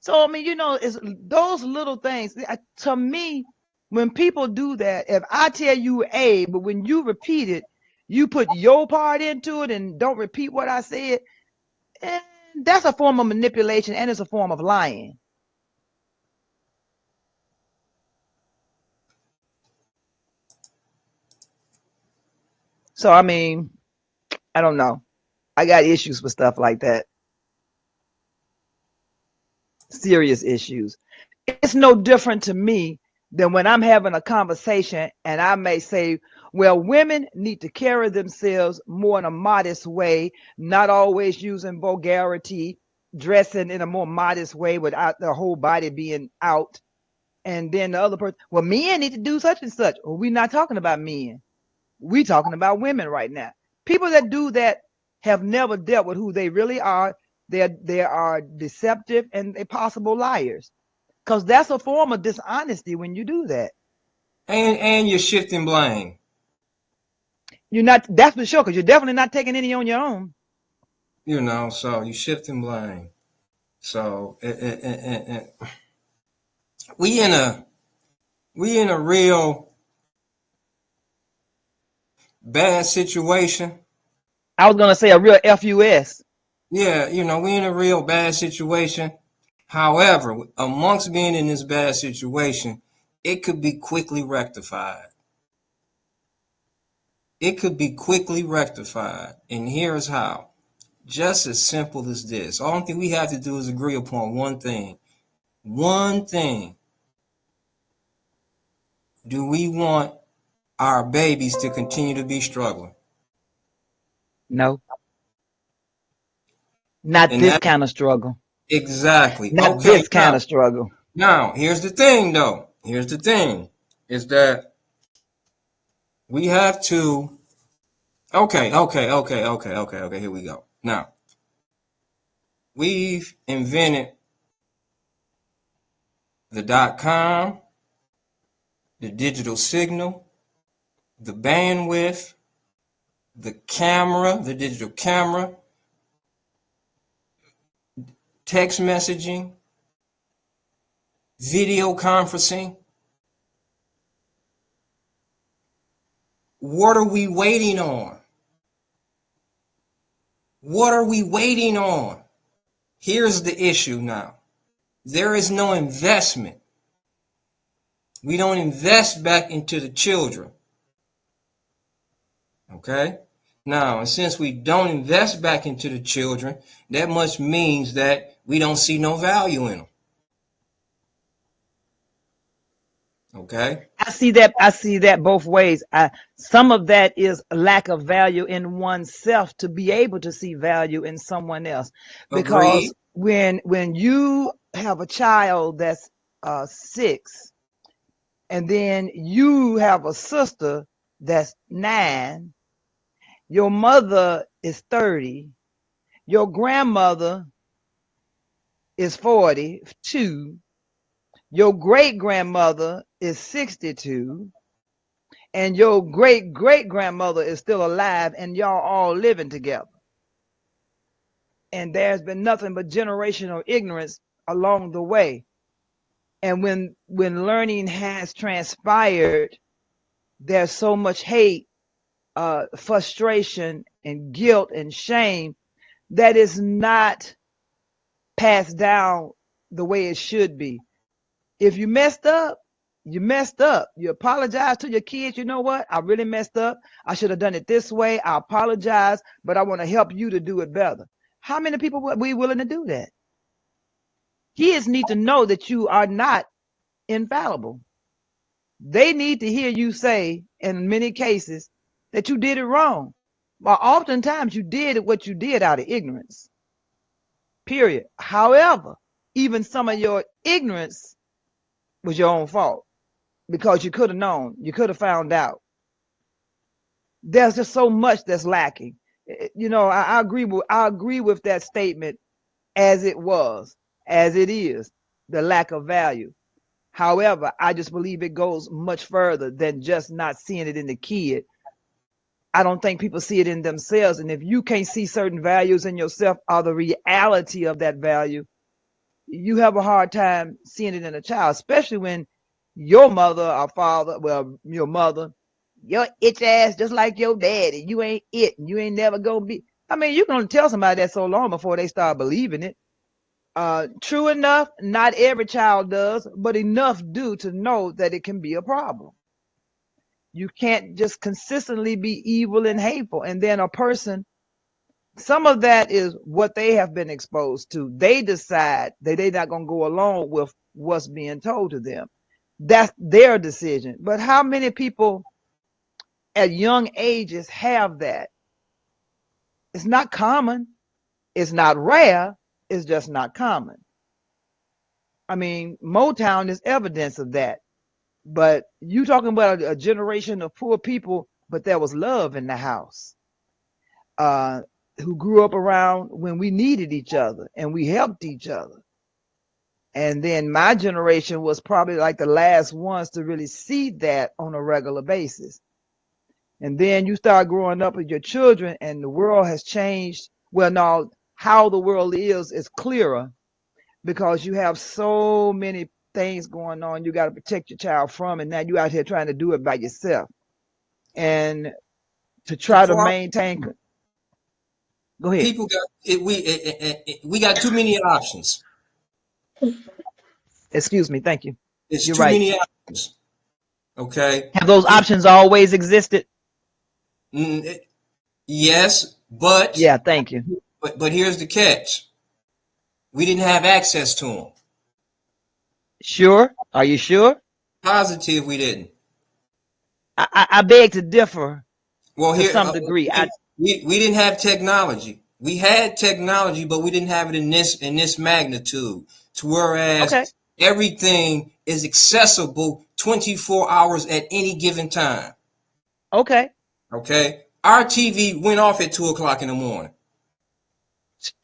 So, I mean, it's those little things. To me, when people do that, if I tell you A, but when you repeat it, you put your part into it and don't repeat what I said, and that's a form of manipulation and it's a form of lying. So, I mean, I don't know. I got issues with stuff like that. Serious issues. It's no different to me than when I'm having a conversation and I may say, well, women need to carry themselves more in a modest way, not always using vulgarity, dressing in a more modest way without their whole body being out. And then the other person, well, men need to do such and such. Well, we're not talking about men. We're talking about women right now. People that do that have never dealt with who they really are. They are deceptive and they possible liars. Because that's a form of dishonesty when you do that. And you're shifting blame. You're not, that's for sure, because you're definitely not taking any on your own. So you're shifting blame. So we in a real bad situation. I was going to say a real FUS. Yeah, we in a real bad situation. However, amongst being in this bad situation, it could be quickly rectified. It could be quickly rectified. And here's how. Just as simple as this. All thing we have to do is agree upon one thing. One thing. Do we want our babies to continue to be struggling? No, not And this that kind of struggle. exactly. Not Okay, this kind of struggle. now here's the thing though. Here's the thing. Is that we have to okay, here we go. Now, we've invented the .com, the digital signal, the bandwidth, the camera, the digital camera, text messaging, video conferencing. What are we waiting on? What are we waiting on? Here's the issue now. There is no investment. We don't invest back into the children. Okay? Now, and since we don't invest back into the children, that much means that we don't see no value in them. Okay? I see that both ways. Some of that is a lack of value in oneself to be able to see value in someone else. Because Agreed. when you have a child that's 6, and then you have a sister that's 9, your mother is 30, your grandmother is 42, your great grandmother is 62, and your great great grandmother is still alive, and y'all all living together. And there's been nothing but generational ignorance along the way. And when learning has transpired, there's so much hate, frustration, and guilt and shame that is not passed down the way it should be. If you messed up, you messed up. You apologize to your kids. You know what? I really messed up. I should have done it this way. I apologize, but I want to help you to do it better. How many people would be willing to do that? Kids need to know that you are not infallible. They need to hear you say, in many cases, that you did it wrong. But oftentimes you did what you did out of ignorance. Period. However, even some of your ignorance was your own fault because you could have known, you could have found out. There's just so much that's lacking. I agree with that statement as it was, as it is, the lack of value. However, I just believe it goes much further than just not seeing it in the kid. I don't think people see it in themselves. And if you can't see certain values in yourself or the reality of that value, you have a hard time seeing it in a child, especially when your mother or father, well, your mother, your itch ass just like your daddy. You ain't it. And you ain't never gonna be. I mean, you can only tell somebody that so long before they start believing it. True enough, not every child does, but enough do to know that it can be a problem. You can't just consistently be evil and hateful. And then a person, some of that is what they have been exposed to. They decide that they're not going to go along with what's being told to them. That's their decision. But how many people at young ages have that? It's not common. It's not rare. It's just not common. I mean, Motown is evidence of that. But you talking about a generation of poor people, but there was love in the house, who grew up around when we needed each other and we helped each other. And then my generation was probably like the last ones to really see that on a regular basis. And then you start growing up with your children and the world has changed. Well, now how the world is clearer because you have so many things going on you got to protect your child from, and now you out here trying to do it by yourself. And to try to maintain. Go ahead. People got it. We got too many options. Excuse me. Thank you. It's You're too right. many options. Okay. Have those options always existed? Yes, but Yeah. Thank you. But here's the catch. We didn't have access to them. Sure? Are you sure? Positive, we didn't. I beg to differ. Well, to here some degree. we didn't have technology. We had technology, but we didn't have it in this magnitude. To whereas Okay. everything is accessible 24 hours at any given time. Okay. Okay. Our TV went off at 2:00 in the morning.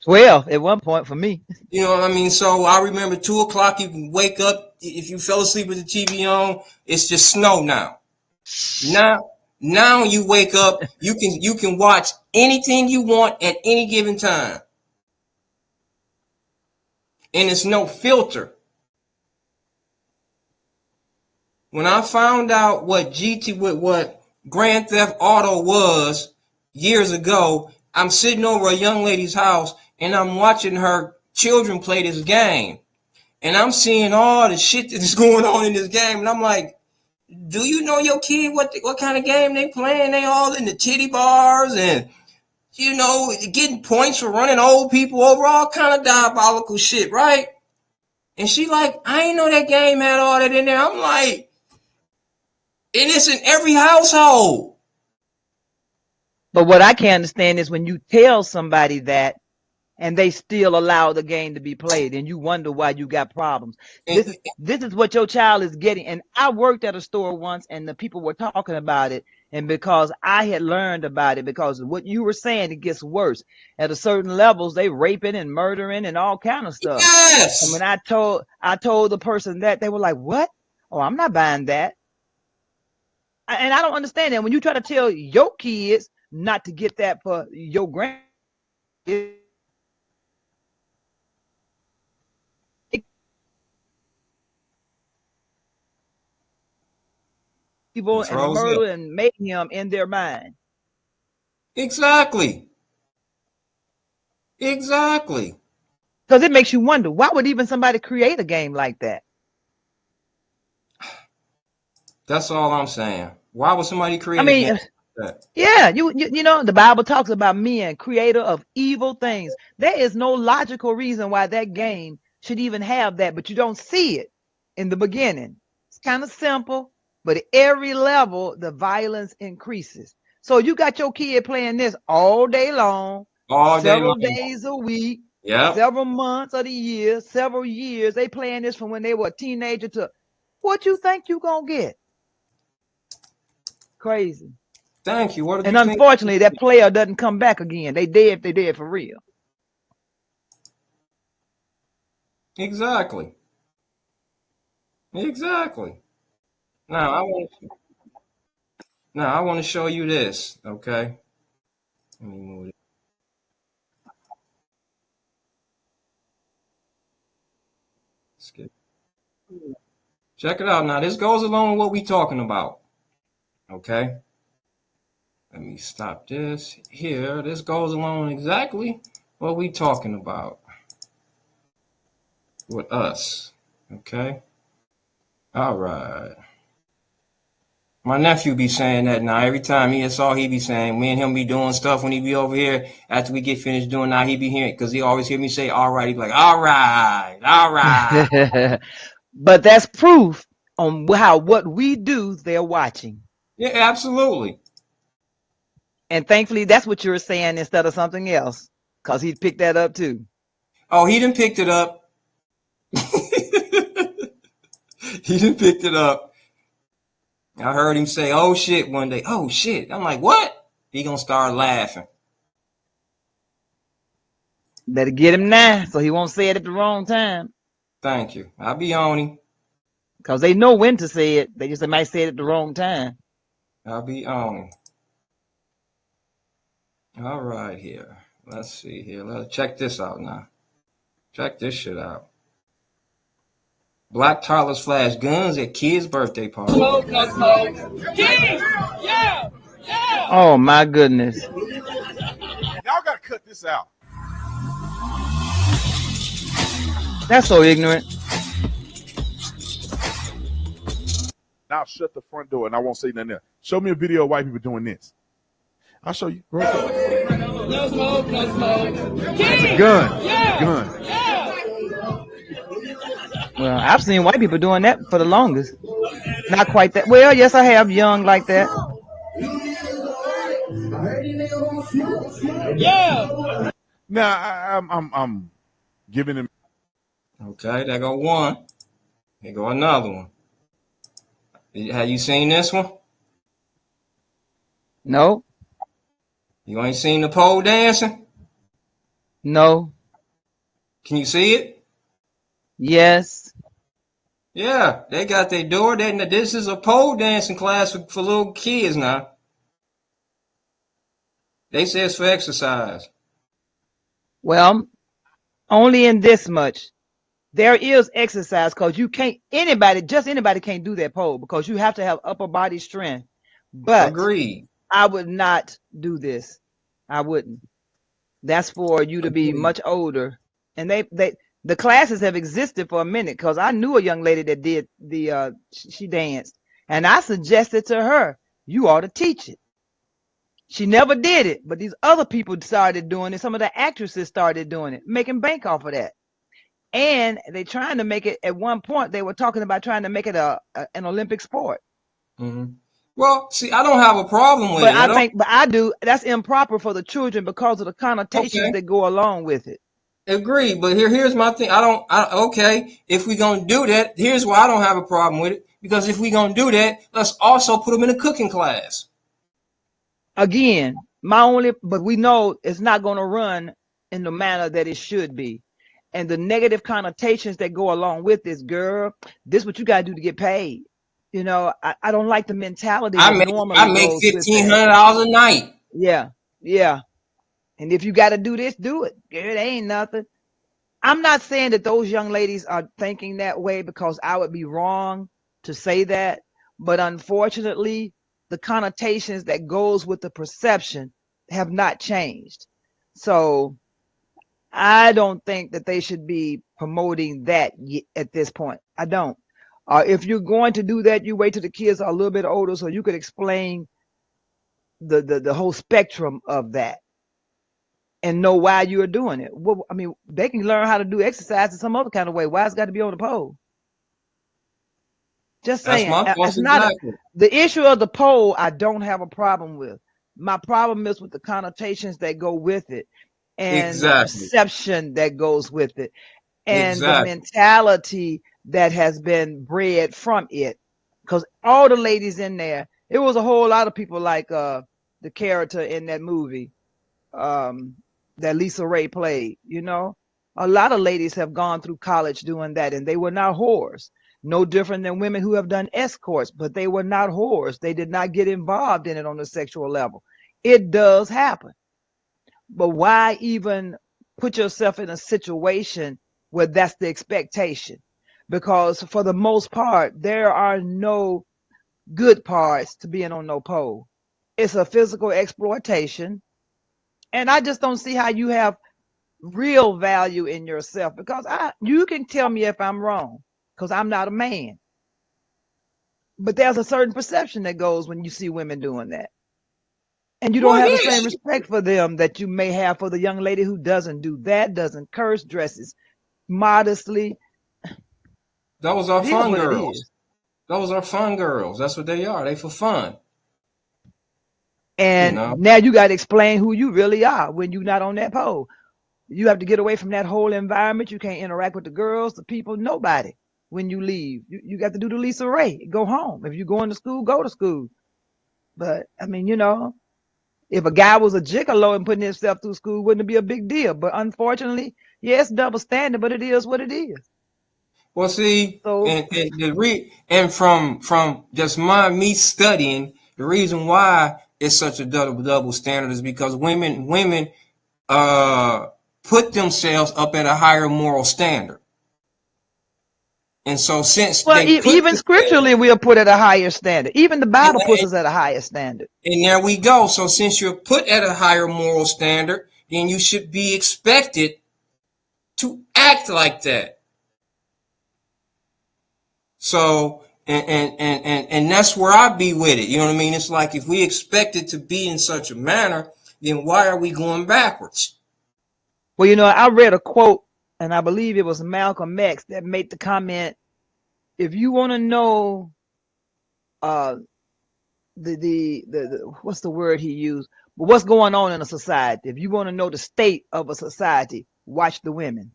12 at one point for me. You know what I mean? So I remember 2:00. You can wake up if you fell asleep with the TV on. It's just snow now. Now you wake up. You can watch anything you want at any given time, and it's no filter. When I found out what what Grand Theft Auto was years ago, I'm sitting over a young lady's house and I'm watching her children play this game. And I'm seeing all the shit that is going on in this game. And I'm like, do you know your kid what kind of game they playing? They all in the titty bars and, getting points for running old people over, all kind of diabolical shit, right? And she like, I ain't know that game had all that in there. I'm like, and it's in every household. But what I can't understand is when you tell somebody that and they still allow the game to be played and you wonder why you got problems. This is what your child is getting. And I worked at a store once and the people were talking about it. And because I had learned about it, because what you were saying, it gets worse. At a certain levels, they raping and murdering and all kind of stuff. Yes. And when I told the person that, they were like, what? Oh, I'm not buying that. And I don't understand that. When you try to tell your kids not to get that for your grandkids, people and murder and mayhem in their mind. Exactly. Because it makes you wonder, why would even somebody create a game like that? That's all I'm saying. Why would somebody create a game like that? Yeah, you know, the Bible talks about men, creator of evil things. There is no logical reason why that game should even have that, but you don't see it in the beginning. It's kind of simple, but at every level, the violence increases. So you got your kid playing this all day long, several days a week, several months of the year, several years. They playing this from when they were a teenager to what you think you gonna get? Crazy. Thank you. And unfortunately, that player doesn't come back again. They dead for real. Exactly. Now I want to show you this, okay? Let me move it. Check it out now. This goes along with what we talking about. Okay. Let me stop this here. This goes along exactly what we talking about with us. Okay. All right. My nephew be saying that now. Every time he be saying, me and him be doing stuff when he be over here. After we get finished doing that, he be hearing, because he always hear me say, all right. He be like, all right, all right. But that's proof on how what we do, they're watching. Yeah, absolutely. And thankfully, that's what you're saying instead of something else, because he picked that up too. Oh, he done picked it up. He done picked it up. I heard him say, oh shit, one day. Oh shit. I'm like, what? He gonna start laughing. Better get him now so he won't say it at the wrong time. Thank you. I'll be on him. Because they know when to say it. They just might say it at the wrong time. I'll be on him. All right, here. Let's see here. Let's check this out now. Check this shit out. Black toddlers flash guns at kids' birthday party. Smoke, no smoke. Kids! Yeah! Yeah! Oh my goodness. Y'all gotta cut this out. That's so ignorant. Now shut the front door and I won't say nothing else. Show me a video of white people doing this. I'll show you. No smoke, no smoke. Kids! Gun. Yeah! Gun. Yeah! Well, I've seen white people doing that for the longest. Not quite that. Well, yes, I have, young like that. Yeah! Now I'm giving him. Okay, there go one. Here go another one. Have you seen this one? No. You ain't seen the pole dancing? No. Can you see it? Yes. Yeah, they got their door. This is a pole dancing class for little kids now. They say it's for exercise. Well, only in this much. There is exercise because you can't, anybody can't do that pole because you have to have upper body strength. But Agreed. I would not do this. I wouldn't. That's for you to be much older. And the classes have existed for a minute because I knew a young lady that did she danced. And I suggested to her, you ought to teach it. She never did it, but these other people started doing it. Some of the actresses started doing it, making bank off of that. And they trying to make it, at one point, they were talking about trying to make it an Olympic sport. Mm-hmm. Well, see, I don't have a problem with it. But I do. That's improper for the children because of the connotations that go along with it. Agree, but here's my thing. Okay, if we're gonna do that, here's why I don't have a problem with it. Because if we're gonna do that, let's also put them in a cooking class. Again, but we know it's not gonna run in the manner that it should be. And the negative connotations that go along with this, girl, this is what you gotta do to get paid. You know, I don't like the mentality that normally I make $1,500 a night. Yeah, yeah. And if you got to do this, do it. Girl, it ain't nothing. I'm not saying that those young ladies are thinking that way because I would be wrong to say that. But unfortunately, the connotations that goes with the perception have not changed. So I don't think that they should be promoting that at this point. I don't. If you're going to do that, you wait till the kids are a little bit older so you could explain the whole spectrum of that. And know why you are doing it. Well, I mean, they can learn how to do exercise in some other kind of way. Why it's got to be on the pole? Just saying. It's not the issue of the pole. I don't have a problem with. My problem is with the connotations that go with it, and the perception that goes with it, and the mentality that has been bred from it. Because all the ladies in there, it was a whole lot of people like the character in that movie. That Lisa Ray played, you know, a lot of ladies have gone through college doing that, and they were not whores. No different than women who have done escorts, but they were not whores. They did not get involved in it on a sexual level. It does happen. But why even put yourself in a situation where that's the expectation? because for the most part, there are no good parts to being on no pole. It's a physical exploitation. And I just don't see how you have real value in yourself, because you can tell me if I'm wrong, because I'm not a man. But there's a certain perception that goes when you see women doing that. And you don't Well, have the yeah, same respect for them that you may have for the young lady who doesn't do that, doesn't curse, dresses modestly. those are It is fun what it girls. is. Those are fun girls. That's what they are. They for fun. You And know. now you got to explain who you really are when you're not on that pole. You have to get away from that whole environment. You can't interact with the girls, the people, nobody when you leave. You got to do the Lisa Ray. Go home. If you're going to school, go to school. But, I mean, if a guy was a gigolo and putting himself through school, wouldn't it be a big deal? But unfortunately, yeah, it's double standard, but it is what it is. Well, see, So, and from just me studying, the reason why it's such a double standard is because women put themselves up at a higher moral standard, and so since well, they put even themselves, scripturally, we are put at a higher standard. Even the and, Bible puts and, us at a higher standard. and there we go. So since you're put at a higher moral standard, then you should be expected to act like that. So and that's where I be with it. You know what I mean? It's like if we expect it to be in such a manner, then why are we going backwards? Well, I read a quote, and I believe it was Malcolm X that made the comment: if you want to know uh the what's the word he used? But what's going on in a society? If you want to know the state of a society, watch the women.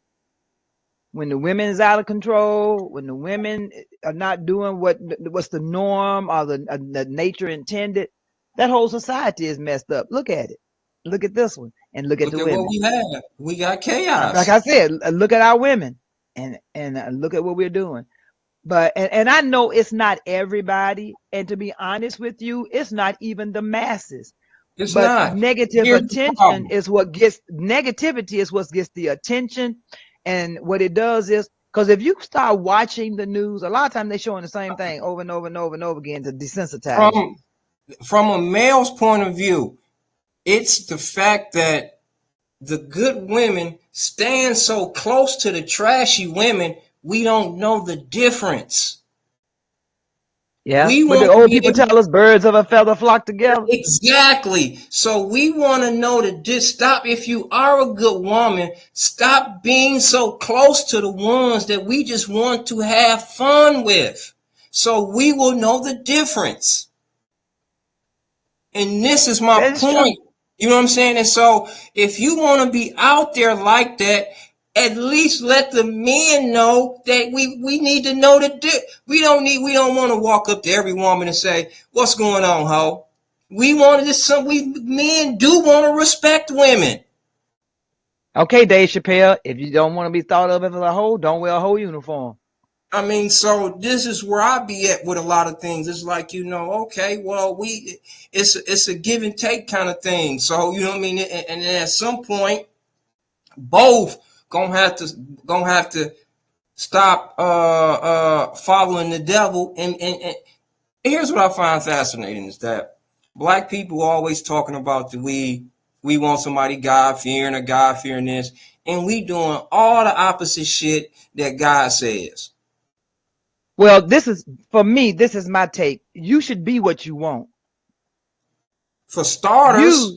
When the women is out of control, when the women are not doing what's the norm or the nature intended, that whole society is messed up. Look at it. Look at this one, and look at Look the at what women. we have. We got Like chaos. I said, look at our women, and look at what we're doing. But and I know it's not everybody, and to be honest with you, it's not even the masses. It's But not. negative Here's the attention problem. is what gets negativity is what gets the attention. And what it does is, because if you start watching the news, a lot of times they're showing the same thing over and over and over and over again to desensitize you. From a male's point of view, it's the fact that the good women stand so close to the trashy women, we don't know the difference. Yeah. We What the want to old be people able tell us, birds of a feather flock together. exactly. So we want to know that this stop. If you are a good woman, stop being so close to the ones that we just want to have fun with. So we will know the difference. And this is my That is true. point. You know what I'm saying? And so if you want to be out there like that, at least let the men know that we need to know that we don't want to walk up to every woman and say, "What's going on, ho?" We want to we men do want to respect women. Okay, Dave Chappelle, if you don't want to be thought of as a hoe, don't wear a hoe uniform. I mean, so this is where I be at with a lot of things. It's like, okay, well, it's a give and take kind of thing. So, you know what I mean? And then at some point, both gonna have to stop following the devil. And here's what I find fascinating is that black people are always talking about we want somebody God fearing or God fearing this, and we doing all the opposite shit that God says. Well, for me, this is my take. You should be what you want. For starters,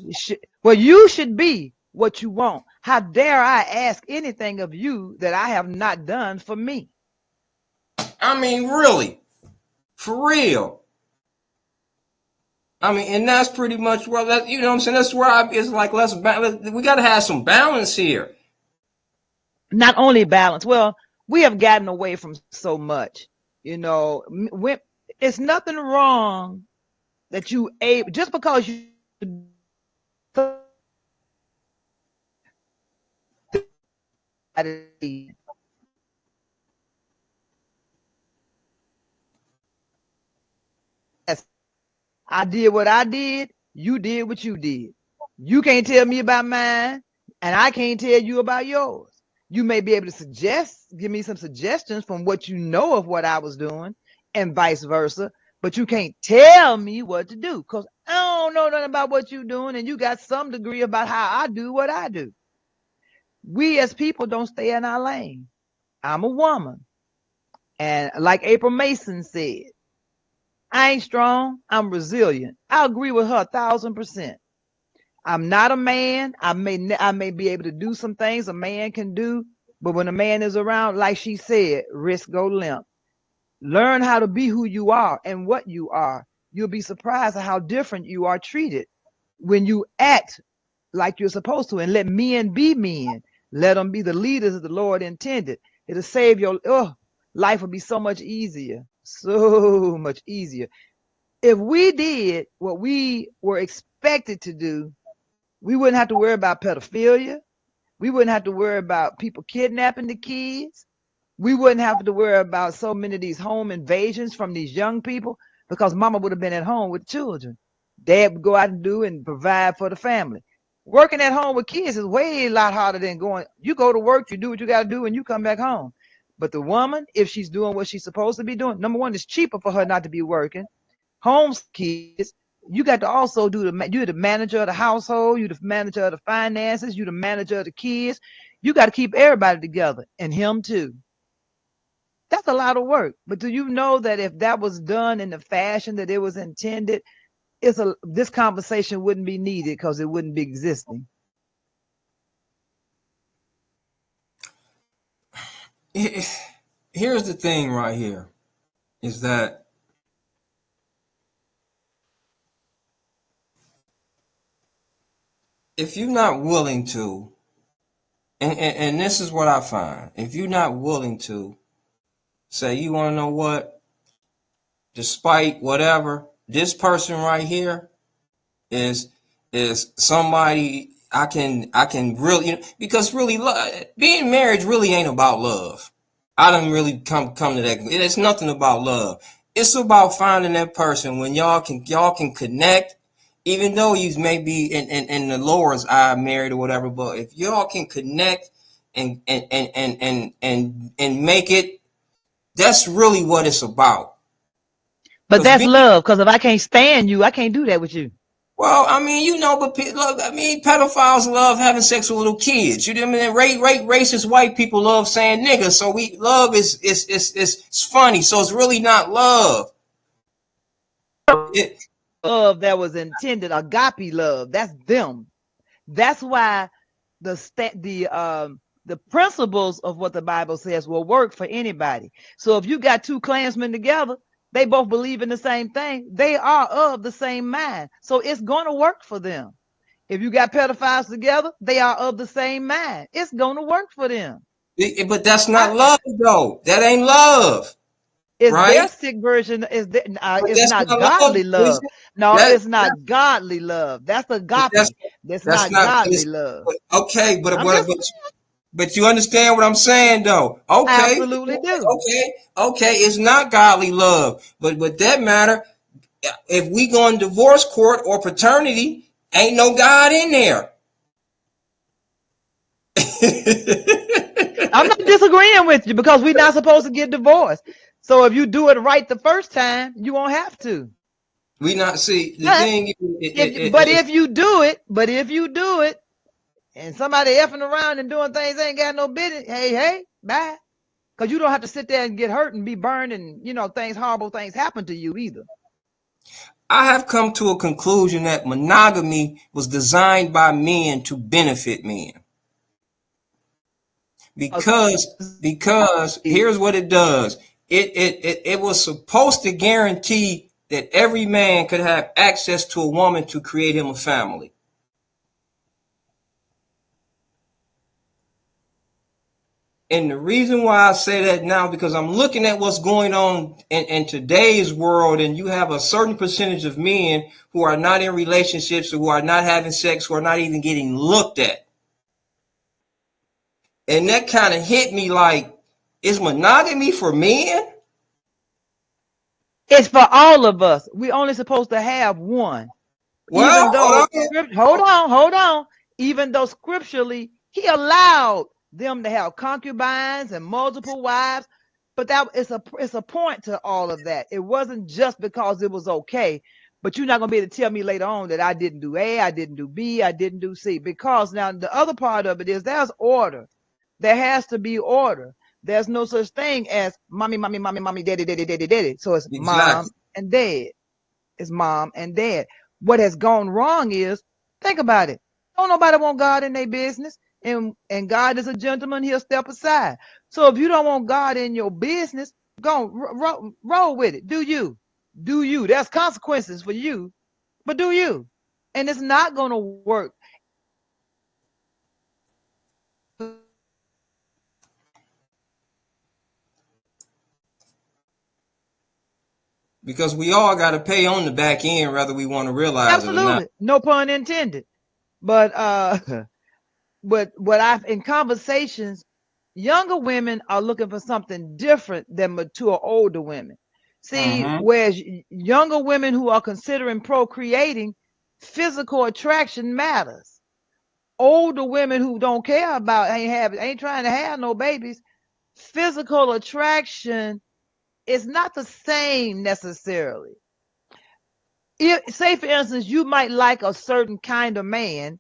You should be what you want. How dare I ask anything of you that I have not done for me? I mean, really, for real. I mean, and that's pretty much where that, you know what I'm saying? That's where it's like, we got to have some balance here. Not only balance. Well, we have gotten away from so much. It's nothing wrong that just because you I did what I did, you did what you did. You can't tell me about mine, and I can't tell you about yours. You may be able to give me some suggestions from what you know of what I was doing, and vice versa. But you can't tell me what to do, because I don't know nothing about what you're doing, and you got some degree about how I do what I do. We as people don't stay in our lane. I'm a woman. And like April Mason said, I ain't strong, I'm resilient. I agree with her 1,000%. I'm not a man. I may be able to do some things a man can do, but when a man is around, like she said, risk go limp. Learn how to be who you are and what you are. You'll be surprised at how different you are treated when you act like you're supposed to, and let men be men. Let them be the leaders that the Lord intended. It'll save your life will be so much easier. So much easier. If we did what we were expected to do, we wouldn't have to worry about pedophilia. We wouldn't have to worry about people kidnapping the kids. We wouldn't have to worry about so many of these home invasions from these young people, because mama would have been at home with children. Dad would go out and do and provide for the family. Working at home with kids is way a lot harder than going. You go to work, you do what you got to do, and you come back home. But the woman, if she's doing what she's supposed to be doing, number one, it's cheaper for her not to be working. Homes kids, you got to also you're the manager of the household, you're the manager of the finances, you're the manager of the kids. You got to keep everybody together, and him too. That's a lot of work. But do you know that if that was done in the fashion that it was intended, this conversation wouldn't be needed, because it wouldn't be existing. Here's the thing right here, is that if you're not willing to, and this is what I find, if you're not willing to say, you want to know what, despite whatever, this person right here is somebody I can really, because really being married really ain't about love. I don't really come to that. It's nothing about love. It's about finding that person when y'all can connect, even though you may be in the Lord's eye married or whatever. But if y'all can connect and make it, that's really what it's about. But that's love, because if I can't stand you, I can't do that with you. Well, I mean, but look, I mean, pedophiles love having sex with little kids. You know what I mean? Racist white people love saying nigga. So love is funny. So it's really not love. Love that was intended, agape love. That's them. That's why the principles of what the Bible says will work for anybody. So if you got two Klansmen together, they both believe in the same thing. They are of the same mind. So it's going to work for them. If you got pedophiles together, they are of the same mind. It's going to work for them. But that's not love, though. That ain't love. It's right? Their sick version. It's not godly love. No, it's not godly love. That's agape. That's not godly love. Okay, but you understand what I'm saying, though. Okay, absolutely do. Okay, it's not godly love, but that matter. If we go in divorce court or paternity, ain't no God in there. I'm not disagreeing with you, because we're not supposed to get divorced. So if you do it right the first time, you won't have to. We not see the thing. If you do it, and somebody effing around and doing things ain't got no business, hey, bye. Because you don't have to sit there and get hurt and be burned, and horrible things happen to you either. I have come to a conclusion that monogamy was designed by men to benefit men. Because here's what it does. It was supposed to guarantee that every man could have access to a woman to create him a family. And the reason why I say that now, because I'm looking at what's going on in today's world, and you have a certain percentage of men who are not in relationships, or who are not having sex, who are not even getting looked at. And that kind of hit me like, is monogamy for men? It's for all of us. We're only supposed to have one. Well, hold on. Even though scripturally he allowed them to have concubines and multiple wives. But that it's a point to all of that. It wasn't just because it was okay. But you're not gonna be able to tell me later on that I didn't do A, I didn't do B, I didn't do C. Because now the other part of it is there's order. There has to be order. There's no such thing as mommy, mommy, mommy, mommy, daddy, daddy, daddy, daddy. So it's mom Exactly. and dad. It's mom and dad. What has gone wrong is, think about it. Don't nobody want God in their business. And God is a gentleman, he'll step aside. So if you don't want God in your business, go roll with it. Do you. Do you. There's consequences for you, but do you. And it's not going to work. Because we all got to pay on the back end, whether we want to realize it or not. Absolutely. No pun intended. But what I've in conversations, younger women are looking for something different than mature older women. See, Mm-hmm. whereas younger women who are considering procreating, physical attraction matters. Older women who don't care about ain't trying to have no babies, physical attraction is not the same necessarily. Say for instance, you might like a certain kind of man,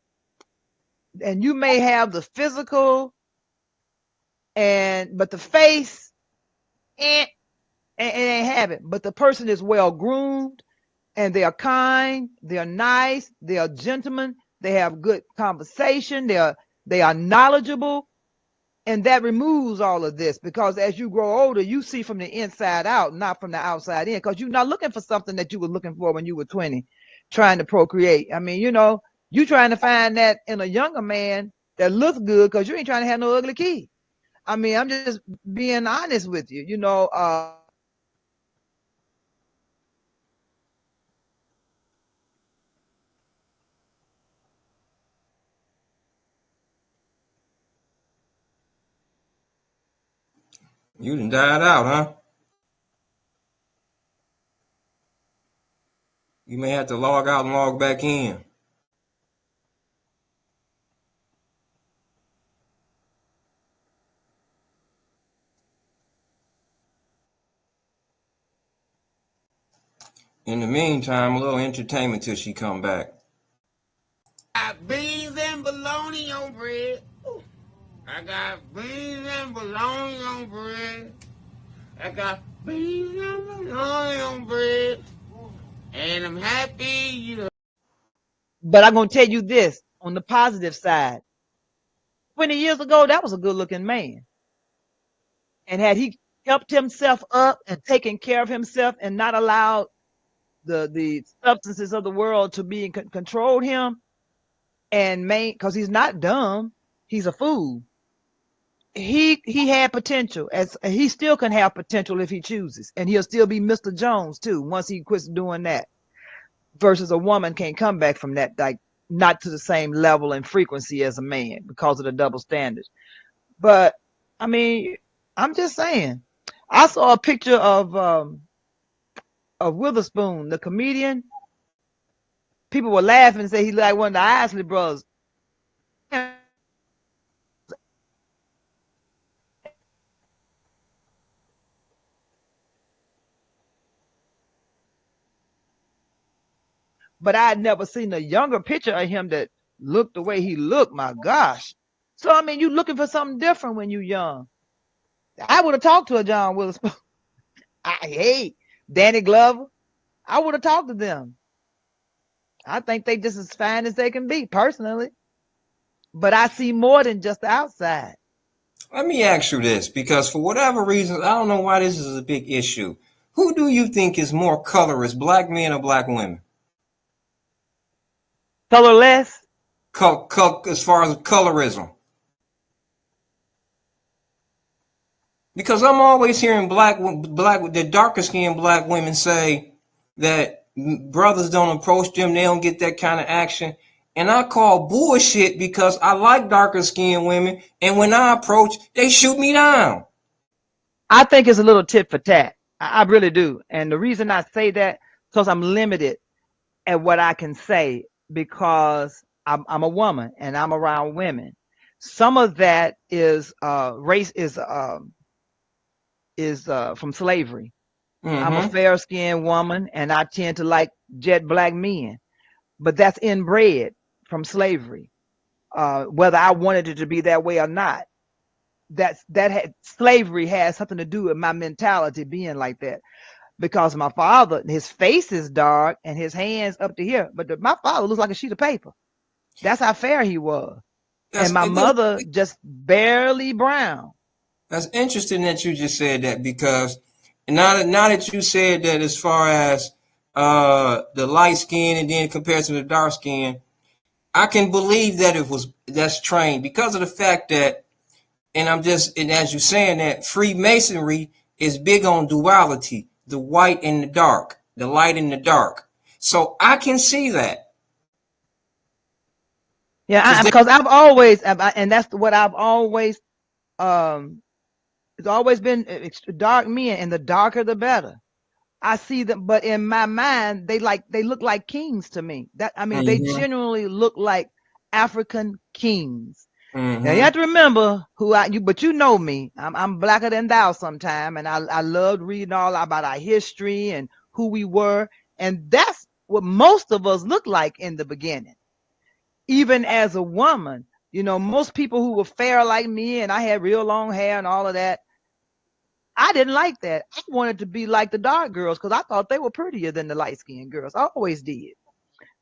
and you may have the physical but the face and ain't have it. But the person is well groomed and they are kind, they are nice, they are gentlemen, they have good conversation, they are knowledgeable. And that removes all of this, because as you grow older, you see from the inside out, not from the outside in, because you're not looking for something that you were looking for when you were 20, trying to procreate. I mean, you trying to find that in a younger man that looks good, because you ain't trying to have no ugly kid. I mean, I'm just being honest with you, You done died out, huh? You may have to log out and log back in. In the meantime, a little entertainment till she come back. Got beans and bologna on bread. I got beans and bologna on bread. I got beans and bologna on bread. And I'm happy, But I'm going to tell you this on the positive side. 20 years ago, that was a good looking man. And had he helped himself up and taken care of himself and not allowed the substances of the world to be control him, and because he's not dumb, he's a fool. He had potential, as he still can have potential if he chooses, and he'll still be Mr. Jones too once he quits doing that. Versus a woman can't come back from that, like not to the same level and frequency as a man because of the double standards. But I mean, I'm just saying. I saw a picture of Witherspoon, the comedian. People were laughing and say he's like one of the Isley brothers. But I had never seen a younger picture of him that looked the way he looked. My gosh. So I mean, you looking for something different when you're young. I would have talked to a John Witherspoon. Hey, Danny Glover. I would have talked to them. I think they just as fine as they can be, personally. But I see more than just the outside. Let me ask you this, because for whatever reason, I don't know why this is a big issue. Who do you think is more colorist, black men or black women? Colorless? As far as colorism. Because I'm always hearing the darker skinned black women say that brothers don't approach them, they don't get that kind of action. And I call bullshit, because I like darker skinned women, and when I approach, they shoot me down. I think it's a little tit for tat. I really do. And the reason I say that, because I'm limited at what I can say, because I'm a woman and I'm around women. Some of that is race is from slavery. I'm a Mm-hmm. fair skinned woman and I tend to like jet black men, but that's inbred from slavery. Whether I wanted it to be that way or not, slavery has something to do with my mentality being like that. Because my father, his face is dark and his hands up to here, but my father looks like a sheet of paper. That's how fair he was. And That's my mother just barely brown. that's interesting that you just said that, because now that you said that, as far as the light skin and then compared to the dark skin, I can believe that that's trained, because of the fact that, and as you're saying, that Freemasonry is big on duality, the white and the dark, the light and the dark. So I can see that. Yeah, Because because I've always, and that's what I've always, um, it's always been dark men, and the darker the better. I see them, but in my mind, they look like kings to me. They hmm genuinely look like African kings. Now you hmm have to remember but you know me. I'm blacker than thou sometime, and I loved reading all about our history and who we were, and that's what most of us looked like in the beginning. Even as a woman, most people who were fair like me, and I had real long hair and all of that, I didn't like that. I wanted to be like the dark girls because I thought they were prettier than the light skinned girls. I always did.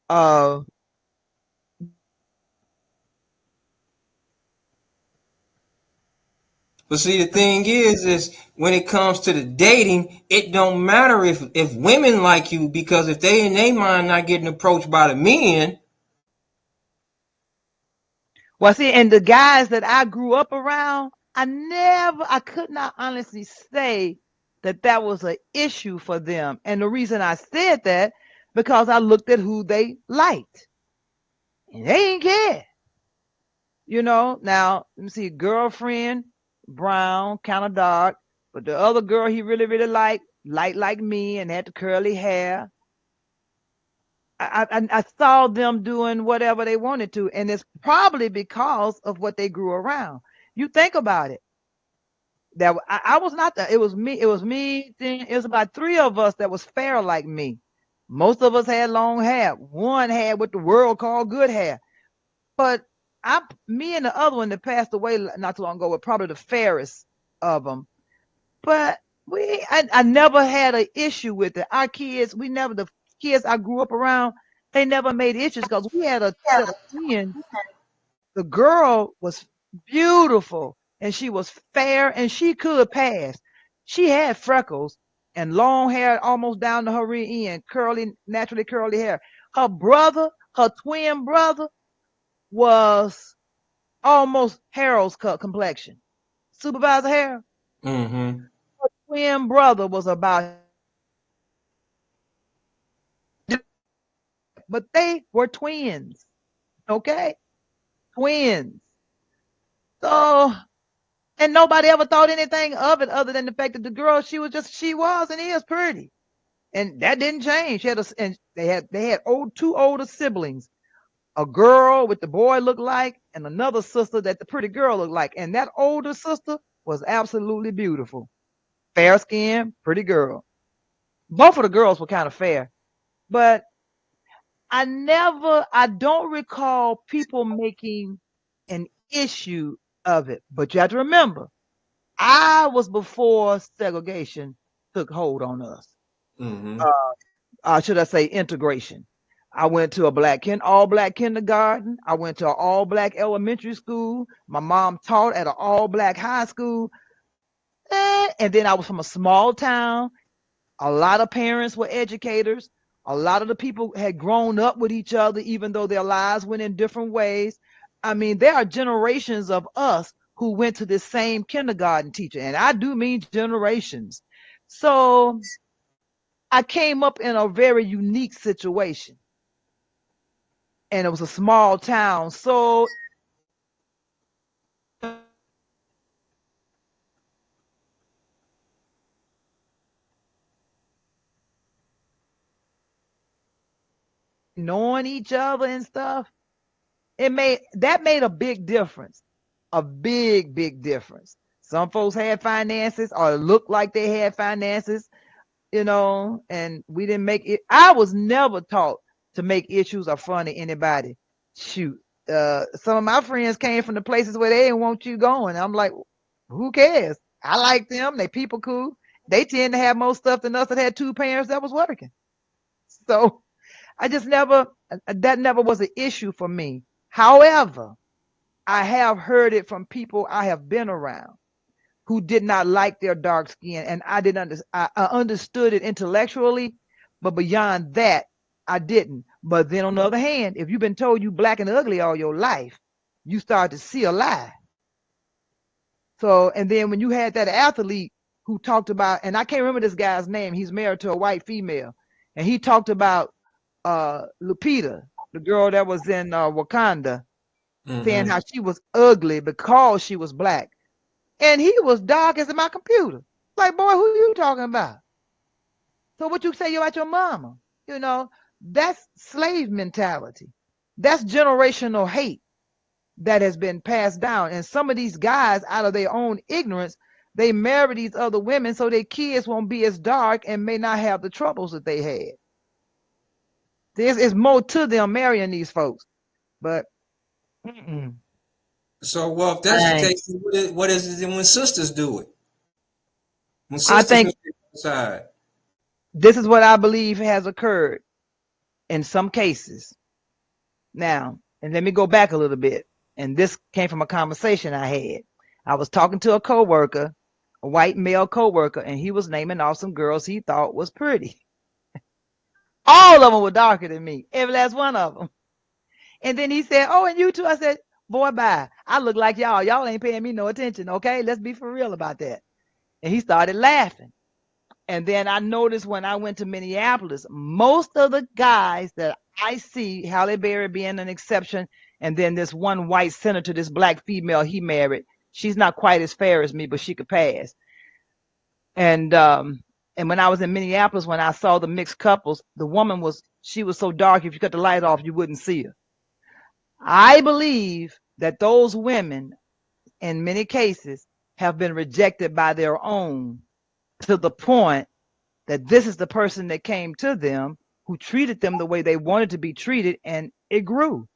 Uh, But see, the thing is when it comes to the dating, it don't matter if women like you, because if they in their mind not getting approached by the men. well, see, and the guys that I grew up around, I could not honestly say that was an issue for them. And the reason I said that, because I looked at who they liked, and they ain't care. Now, let me see, girlfriend, brown, kind of dark, but the other girl he really, really liked, light like me, and had the curly hair. I saw them doing whatever they wanted to, and it's probably because of what they grew around. You think about it. That I was not the. It was me. It was me. Then it was about three of us that was fair like me. Most of us had long hair. One had what the world called good hair. But me and the other one that passed away not too long ago were probably the fairest of them. But I never had an issue with it. Our kids, the kids I grew up around, they never made issues because we had a set of twins. The girl was beautiful and she was fair and she could pass. She had freckles and long hair almost down to her rear end, naturally curly hair. Her twin brother, was almost Harold's complexion. Supervisor Harold, Mm-hmm. her twin brother was about, but they were twins. Okay, twins. So, and nobody ever thought anything of it other than the fact that the girl, she was and is pretty, and that didn't change. And they had two older siblings, a girl with the boy looked like, and another sister that the pretty girl looked like, and that older sister was absolutely beautiful. Fair skin, pretty girl. Both of the girls were kind of fair, but I don't recall people making an issue of it. But you have to remember, I was before segregation took hold on us. Mm-hmm. Uh, should I say integration? I went to all black kindergarten. I went to an all black elementary school. My mom taught at an all black high school. And then I was from a small town. A lot of parents were educators. A lot of the people had grown up with each other, even though their lives went in different ways. There are generations of us who went to this same kindergarten teacher, and I do mean generations. So I came up in a very unique situation, and it was a small town. So knowing each other and stuff, it made a big difference. a big, big difference. Some folks had finances or looked like they had finances, and we didn't make it. I was never taught to make issues or fun of anybody. Shoot. Some of my friends came from the places where they didn't want you going. I'm like, who cares? I like them. They people cool. They tend to have more stuff than us that had two parents that was working. So I just that never was an issue for me. However, I have heard it from people I have been around who did not like their dark skin, and I understood it intellectually, but beyond that, I didn't. But then on the other hand, if you've been told you black and ugly all your life, you start to see a lie. So, and then when you had that athlete who talked about, and I can't remember this guy's name, he's married to a white female, and he talked about Lupita, the girl that was in Wakanda, saying how she was ugly because she was black. And he was dark as my computer. Like, boy, who you talking about? So what you say about your mama? That's slave mentality. That's generational hate that has been passed down. And some of these guys, out of their own ignorance, they marry these other women so their kids won't be as dark and may not have the troubles that they had. There's more to them marrying these folks. But So, well, if that's the case, what is it when sisters do it? When sisters I think decide. This is what I believe has occurred in some cases. Now, and let me go back a little bit. And this came from a conversation I had. I was talking to a coworker, a white male coworker, and he was naming off some girls he thought was pretty. All of them were darker than me, every last one of them. And then he said, "Oh, and you too." I said, "Boy, bye. I look like y'all. Y'all ain't paying me no attention, okay? Let's be for real about that." And he started laughing. And then I noticed when I went to Minneapolis, most of the guys that I see, Halle Berry being an exception, and then this one white senator, this black female he married, she's not quite as fair as me, but she could pass. And when I was in Minneapolis, when I saw the mixed couples, the woman she was so dark, if you cut the light off, you wouldn't see her. I believe that those women, in many cases, have been rejected by their own, to the point that this is the person that came to them who treated them the way they wanted to be treated, and it grew.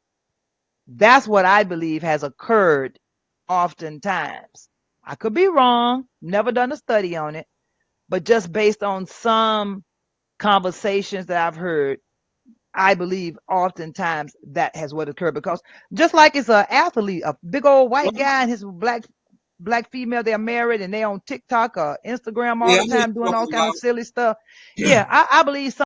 That's what I believe has occurred oftentimes. I could be wrong, never done a study on it, but just based on some conversations that I've heard, I believe oftentimes that has what occurred. Because just like it's an athlete, a big old white guy and his black female, they're married and they on TikTok or Instagram all the time doing all kind of silly stuff. Yeah, I believe